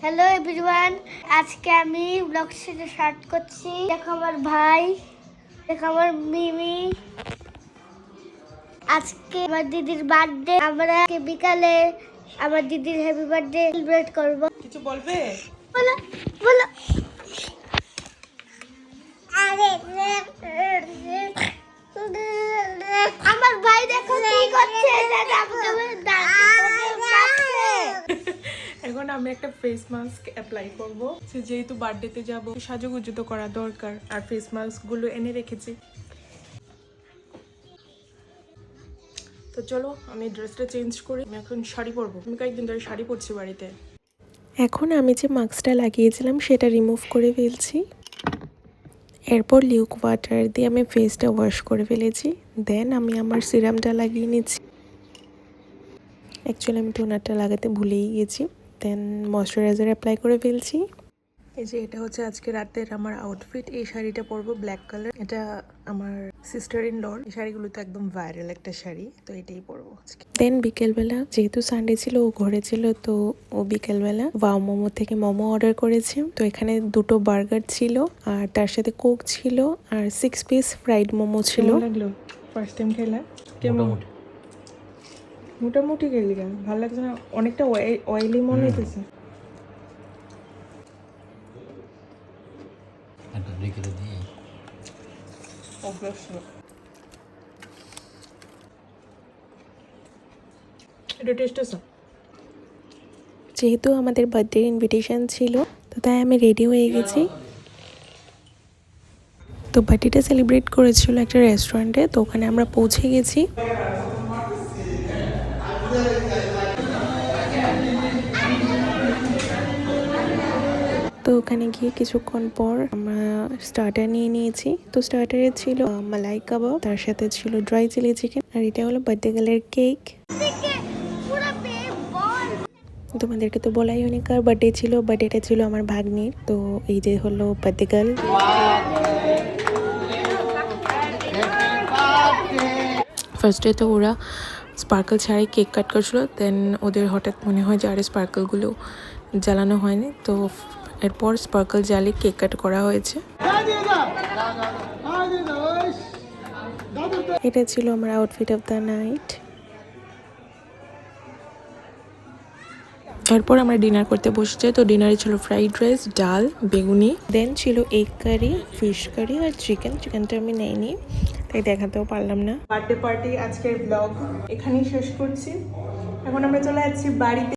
Hello everyone, আজকে আমি blog start করছি। দেখো আমার ভাই, দেখো আমার মিমি। আজকে আমার দিদির বার্থডে। আমরা বিকালে আমার দিদির হ্যাপি বার্থডে সেলিব্রেট করব। কিছু বলবে? বলো বলো। আমার ভাই দেখো কি করছে। এখন আমি একটা ফেস মাস্ক অ্যাপ্লাই করব। যেহেতু বার্থডেতে যাব, সাজুগুজু তো করা দরকার, আর ফেস মাস্ক গুলো এনে রেখেছি। তো চলো আমি ড্রেসটা চেঞ্জ করি। আমি এখন শাড়ি পরবো। আমি কয়েকদিন ধরে শাড়ি পরছি বাড়িতে। এখন আমি যে মাস্কটা লাগিয়েছিলাম সেটা রিমুভ করে ফেলছি। এরপর লিউক ওয়াটার দিয়ে আমি ফেসটা ওয়াশ করে ফেলেছি। দেন আমি আমার সিরামটা লাগিয়ে নিচ্ছি। অ্যাকচুয়ালি আমি টোনারটা লাগাতে ভুলেই গেছি। দেন ময়শ্চারাইজার অ্যাপ্লাই করে ফেলছি। এই যে এটা হচ্ছে আজকে রাতের আমার আউটফিট। এই শাড়িটা পরবো ব্ল্যাক কালার। এটা আমার সিস্টার ইন লর। এই শাড়িগুলো তো একদম ভাইরাল একটা শাড়ি, তো এটাই পরবো আজকে। দেন বিকেলবেলা যেহেতু সানডে ছিল, ও ঘরে ছিল, তো ও বিকেলবেলা ওয়াও মোমো থেকে মোমো অর্ডার করেছে। তো এখানে 2টো বার্গার ছিল, আর তার সাথে কোক ছিল, আর 6 পিস ফ্রাইড মোমো ছিল। কেমন লাগলো ফার্স্ট টাইম খেলা? কেমন? মোটামুটি খেলি কেন, ভালো লাগছে না? অনেকটা অয়েলি মনে হইতেছে। এটা টেস্ট আছে। যেহেতু আমাদের বার্থডে ইনভিটেশন ছিল, তো তাই আমি রেডি হয়ে গেছি। তো বার্থডেটা সেলিব্রেট করেছিল একটা রেস্টুরেন্টে, তো ওখানে আমরা পৌঁছে গেছি। তো ওখানে গিয়ে কিছুক্ষণ পর আমরা স্টার্টার নিয়ে নিয়েছি। তো স্টার্টারে ছিল মালাই কাবাব, তার সাথে ছিল ড্রাই চিলি চিকেন, আর এটা হলো বার্থডে গার্লের কেক। তোমাদেরকে তো বলাই হয়নি কার বার্থডে ছিল, বাট এটা ছিল আমার ভাগ্নির। তো এই যে হলো বার্থডে গার্ল। ফার্স্টে তো ওরা স্পার্কল ছাড়াই কেক কাট করছিল। দেন ওদের হঠাৎ মনে হয় যে আরে স্পার্কলগুলো জ্বালানো হয়নি, তো এরপর স্পার্কল জ্বালিয়ে কেক কাট করা হয়েছে। এটা ছিল আমার আউটফিট অফ দ্য নাইট। এরপর আমরা ডিনার করতে বসেছি। তো ডিনারে ছিল ফ্রাইড রাইস, ডাল, বেগুনি, দেন ছিল এগ কারি, ফিশ কারি আর চিকেনটা আমি নেইনি, তাই দেখাতেও পারলাম না। বার্থডে পার্টি আজকের ব্লগ এখানেই শেষ করছি। এখন আমরা চলে যাচ্ছি বাড়িতে।